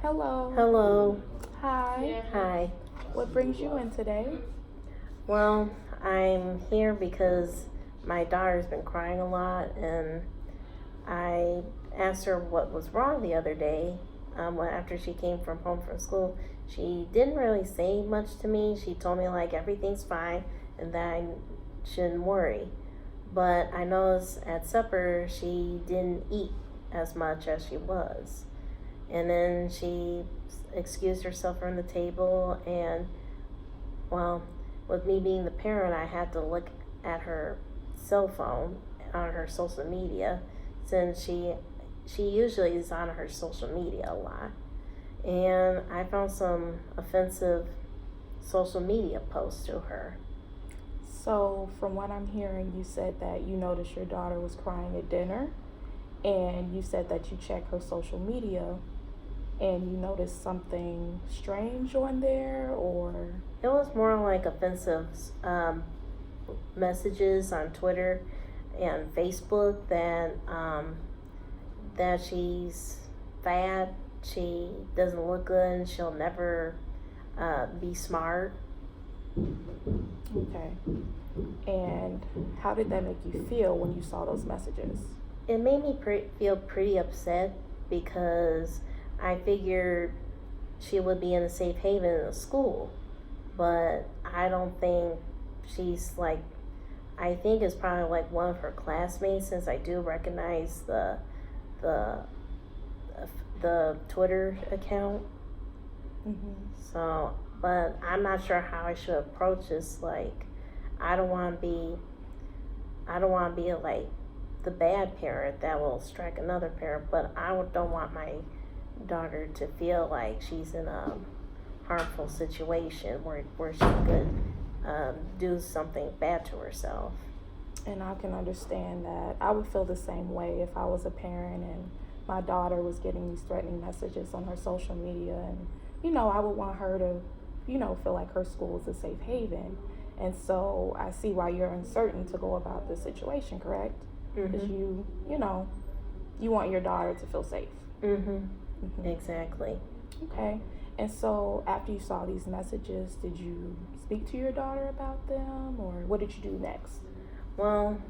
Hello. Hello. Hi. Hi. What brings you in today? Well, I'm here because my daughter's been crying a lot, and I asked her what was wrong the other day. After she came from home from school, she didn't really say much to me. She told me like everything's fine and that I shouldn't worry. But I noticed at supper she didn't eat as much as she was. And then she excused herself from the table, and well, with me being the parent, I had to look at her cell phone on her social media, since she usually is on her social media a lot. And I found some offensive social media posts to her. So, from what I'm hearing, you said that you noticed your daughter was crying at dinner, and you said that you check her social media and you noticed something strange on there, or It was more like offensive messages on Twitter and Facebook that she's fat, she doesn't look good, and she'll never be smart. okay. And how did that make you feel when you saw those messages? It made me feel pretty upset because I figured she would be in a safe haven in a school, but I don't think she's like. I think it's probably like one of her classmates, since I do recognize the the Twitter account. Mm-hmm. So, but I'm not sure how I should approach this. Like, I don't want to be, I don't want to be like the bad parent that will strike another parent, but don't want my daughter to feel like she's in a harmful situation where she could do something bad to herself. And I can understand that. I would feel the same way if I was a parent and my daughter was getting these threatening messages on her social media. And, I would want her to, feel like her school is a safe haven. And so I see why you're uncertain to go about this situation, correct? Because you want your daughter to feel safe. Exactly. Okay. And so after you saw these messages, did you speak to your daughter about them, or what did you do next? Well,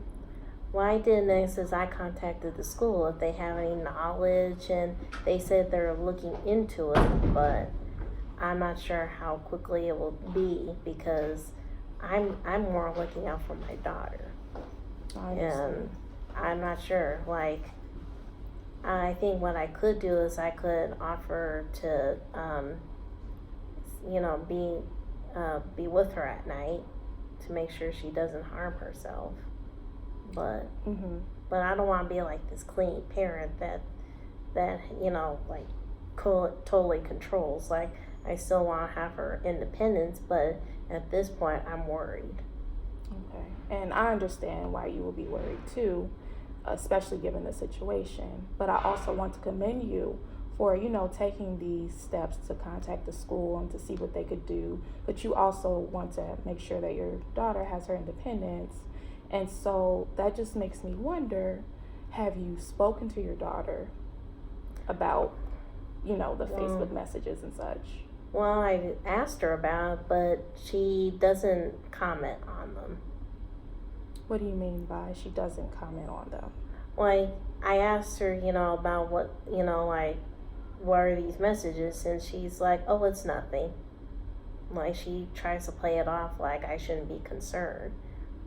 what I did next is I contacted the school if they have any knowledge, and they said they're looking into it, but I'm not sure how quickly it will be because I'm more looking out for my daughter. And I'm not sure. Like, I think what I could do is I could offer to, be with her at night to make sure she doesn't harm herself. But I don't want to be like this clingy parent that like totally controls. Like, I still want to have her independence, but at this point I'm worried. Okay. And I understand why you will be worried too, especially given the situation. But I also want to commend you for, taking these steps to contact the school and to see what they could do. But you also want to make sure that your daughter has her independence. And so that just makes me wonder, have you spoken to your daughter about, the Facebook messages and such? Well, I asked her about it, but she doesn't comment on them. What do you mean by she doesn't comment on them? Like, I asked her, about what, like, what are these messages? And she's like, oh, it's nothing. Like, she tries to play it off like I shouldn't be concerned.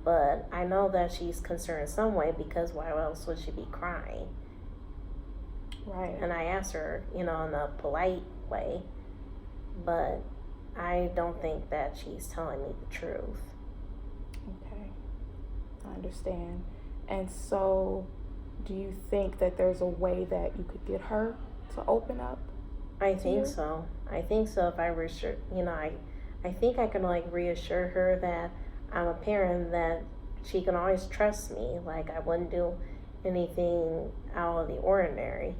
But I know that she's concerned in some way, because why else would she be crying? Right. And I asked her, in a polite way, but I don't think that she's telling me the truth. Okay. I understand. And so, do you think that there's a way that you could get her to open up? I think so. If I reassure, I think I can like reassure her that I'm a parent, that she can always trust me. Like, I wouldn't do anything out of the ordinary.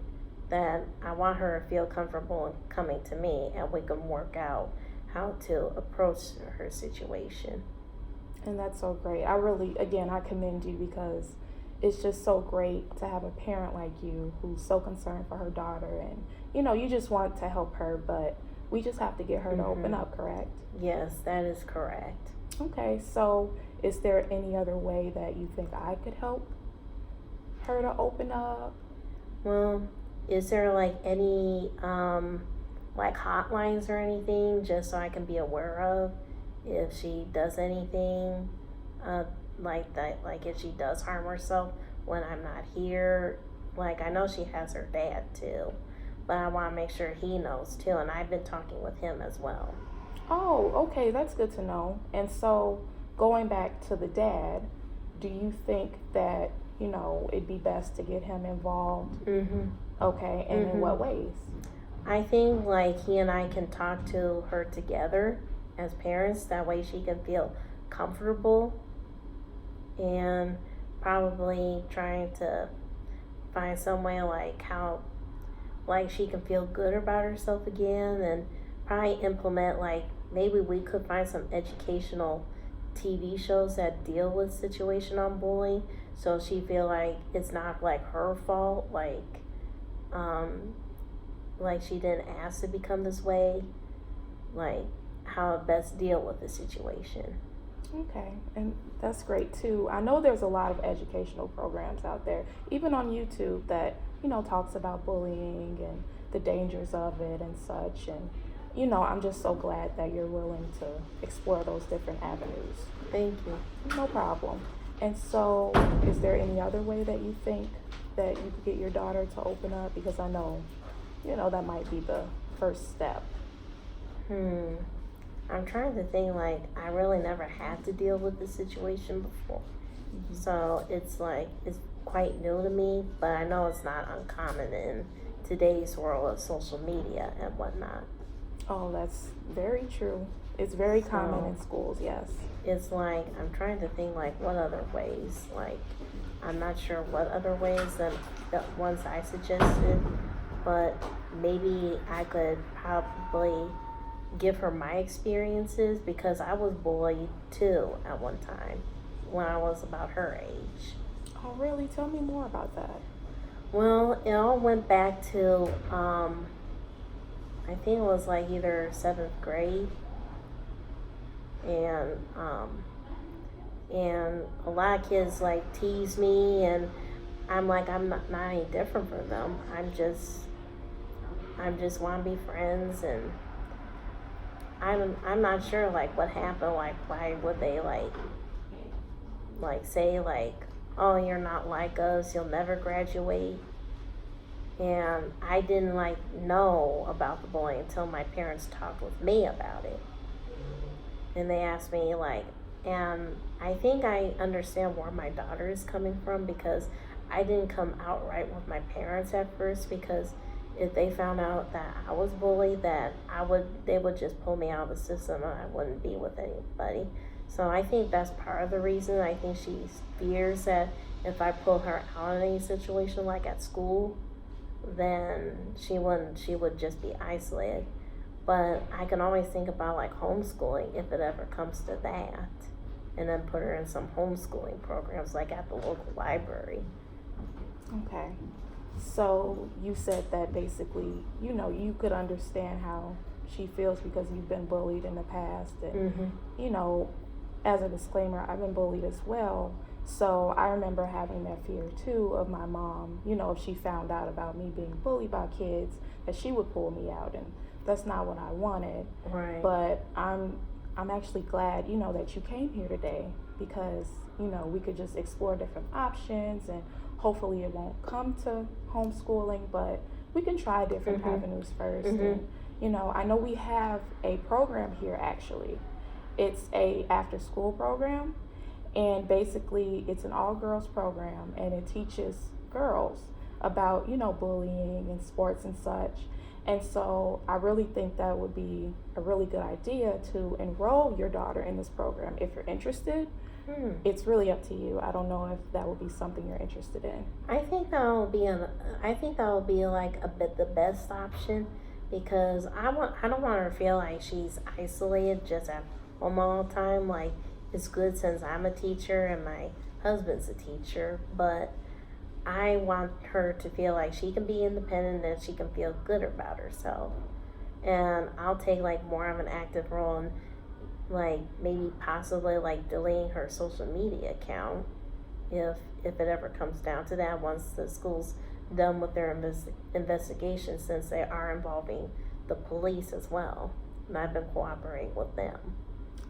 That I want her to feel comfortable in coming to me, and we can work out how to approach her situation. And that's so great. I commend you, because it's just so great to have a parent like you who's so concerned for her daughter, and you just want to help her, but we just have to get her to open up, correct? Yes, that is correct. Okay, so is there any other way that you think I could help her to open up? Well, is there like any like hotlines or anything just so I can be aware of if she does anything like that, like if she does harm herself when I'm not here? Like I know she has her dad too, but I want to make sure he knows too, and I've been talking with him as well. Oh, okay, that's good to know. And so, going back to the dad, do you think that, it'd be best to get him involved? Mm-hmm. Okay, and in what ways? I think like he and I can talk to her together as parents, that way she can feel comfortable, and probably trying to find some way like how like she can feel good about herself again, and probably implement like maybe we could find some educational TV shows that deal with situational bullying, so she feel like it's not like her fault, like she didn't ask to become this way, like how to best deal with the situation. Okay, and that's great too. I know there's a lot of educational programs out there, even on YouTube, that talks about bullying and the dangers of it and such. And I'm just so glad that you're willing to explore those different avenues. Thank you. No problem. And so, is there any other way that you think that you could get your daughter to open up? Because I know, that might be the first step. I'm trying to think, like, I really never had to deal with this situation before. Mm-hmm. So it's like, it's quite new to me, but I know it's not uncommon in today's world of social media and whatnot. Oh, that's very true. It's very common in schools, yes. It's like, I'm trying to think, like, what other ways? Like, I'm not sure what other ways than the ones I suggested, but maybe I could probably give her my experiences, because I was bullied too at one time when I was about her age. Oh, really? Tell me more about that. Well, it all went back to, I think it was like either 7th grade, and a lot of kids like tease me, and I'm like, I'm not any different from them. I'm just want to be friends, and I'm not sure like what happened, like why would they like say like, oh, you're not like us, you'll never graduate. And I didn't like know about the bullying until my parents talked with me about it, and they asked me like, and I think I understand where my daughter is coming from, because I didn't come outright with my parents at first, because if they found out that I was bullied, that they would just pull me out of the system and I wouldn't be with anybody. So I think that's part of the reason. I think she fears that if I pull her out of any situation like at school, then she would just be isolated. But I can always think about like homeschooling if it ever comes to that, and then put her in some homeschooling programs like at the local library. Okay. So you said that basically, you could understand how she feels because you've been bullied in the past. And, as a disclaimer, I've been bullied as well. So I remember having that fear too of my mom, if she found out about me being bullied by kids, that she would pull me out. And that's not what I wanted. Right. But I'm actually glad, that you came here today, because, we could just explore different options, and hopefully it won't come to homeschooling, but we can try different avenues first. And, I know we have a program here actually. It's a after school program, and basically it's an all girls program, and it teaches girls about, bullying and sports and such. And so I really think that would be a really good idea to enroll your daughter in this program. If you're interested, it's really up to you. I don't know if that would be something you're interested in. I think that will be like a bit the best option, because I don't want her to feel like she's isolated just at home all the time. Like, it's good since I'm a teacher and my husband's a teacher, but I want her to feel like she can be independent and she can feel good about herself. And I'll take like more of an active role in like maybe possibly like deleting her social media account if it ever comes down to that, once the school's done with their investigation, since they are involving the police as well, and I've been cooperating with them.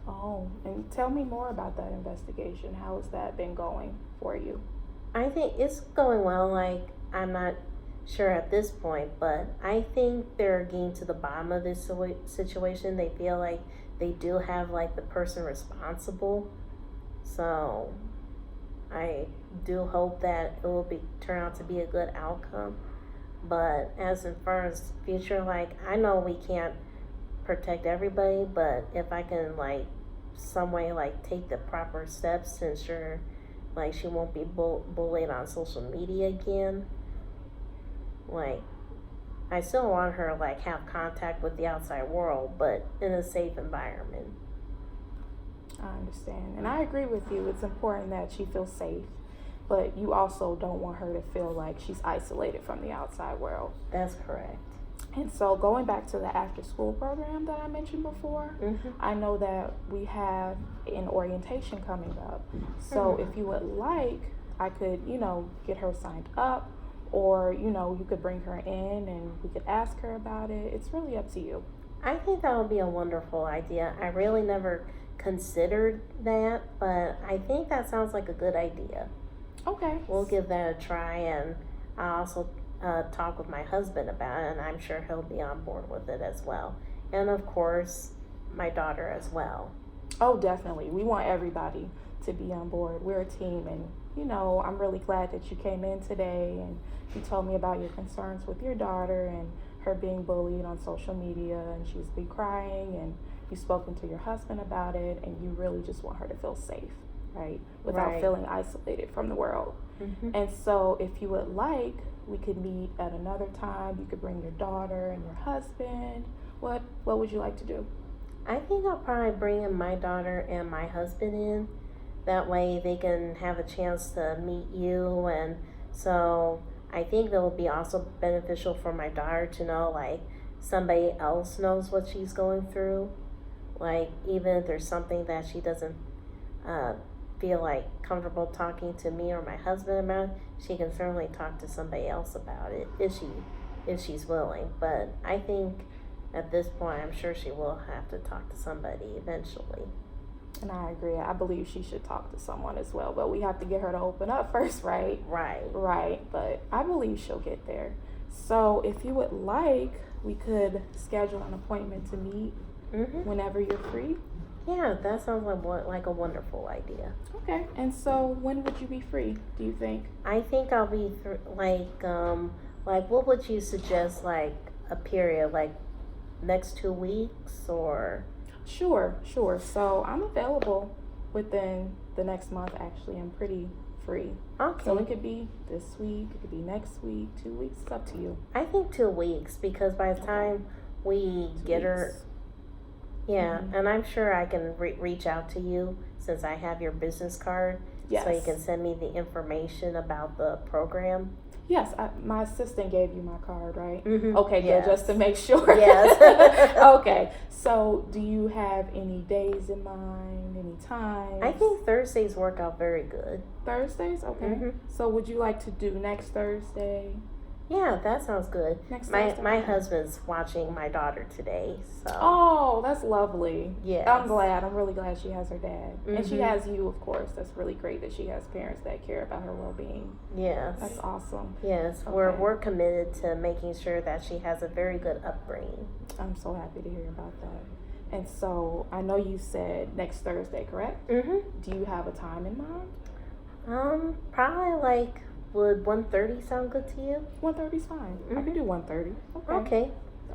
Oh, and tell me more about that investigation. How has that been going for you? I think it's going well. Like, I'm not sure at this point, but I think they're getting to the bottom of this situation. They feel like they do have like the person responsible, so I do hope that it will turn out to be a good outcome. But as far as future, like, I know we can't protect everybody, but if I can like some way like take the proper steps to ensure like she won't be bullied on social media again, like, I still want her like have contact with the outside world, but in a safe environment. I understand, and I agree with you. It's important that she feels safe, but you also don't want her to feel like she's isolated from the outside world. That's correct. And so going back to the after school program that I mentioned before, I know that we have an orientation coming up. So if you would like, I could, get her signed up, or, you could bring her in and we could ask her about it. It's really up to you. I think that would be a wonderful idea. I really never considered that, but I think that sounds like a good idea. Okay. We'll give that a try, and I'll also talk with my husband about it, and I'm sure he'll be on board with it as well. And of course, my daughter as well. Oh, definitely. We want everybody to be on board. We're a team, and I'm really glad that you came in today and you told me about your concerns with your daughter and her being bullied on social media, and she's been crying, and you've spoken to your husband about it, and you really just want her to feel safe, right? Without feeling isolated from the world. And so if you would like, we could meet at another time. You could bring your daughter and your husband. What would you like to do? I think I'll probably bring in my daughter and my husband in. That way they can have a chance to meet you, and so I think that will be also beneficial for my daughter to know like somebody else knows what she's going through. Like, even if there's something that she doesn't feel like comfortable talking to me or my husband about, she can certainly talk to somebody else about it if she's willing. But I think at this point, I'm sure she will have to talk to somebody eventually. And I agree. I believe she should talk to someone as well, but we have to get her to open up first, right? Right. But I believe she'll get there. So if you would like, we could schedule an appointment to meet whenever you're free. Yeah, that sounds like a wonderful idea. Okay. And so when would you be free, do you think? I think I'll be like what would you suggest, like a period, like next 2 weeks or? Sure. So I'm available within the next month. Actually, I'm pretty free. Okay. So it could be this week, it could be next week, 2 weeks. It's up to you. I think 2 weeks, because by the time we get her, and I'm sure I can reach out to you since I have your business card. Yes. So you can send me the information about the program. Yes, my assistant gave you my card, right? Okay, good, just to make sure. Yes. Okay, so do you have any days in mind, any times? I think Thursdays work out very good. Thursdays? Okay. So would you like to do next Thursday? Yeah, that sounds good. Next Thursday? My husband's watching my daughter today, so. Oh, that's lovely. Yes. I'm glad. I'm really glad she has her dad. And she has you, of course. That's really great that she has parents that care about her well-being. Yes. That's awesome. Yes, okay. We're committed to making sure that she has a very good upbringing. I'm so happy to hear about that. And so I know you said next Thursday, correct? Do you have a time in mind? Probably like, would 1:30 sound good to you? 1:30 is fine. I can do 1:30.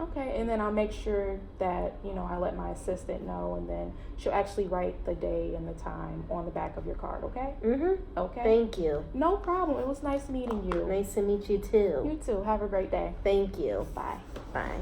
Okay, and then I'll make sure that, I let my assistant know, and then she'll actually write the day and the time on the back of your card, okay? Okay. Thank you. No problem. It was nice meeting you. Nice to meet you too. You too. Have a great day. Thank you. Bye. Bye.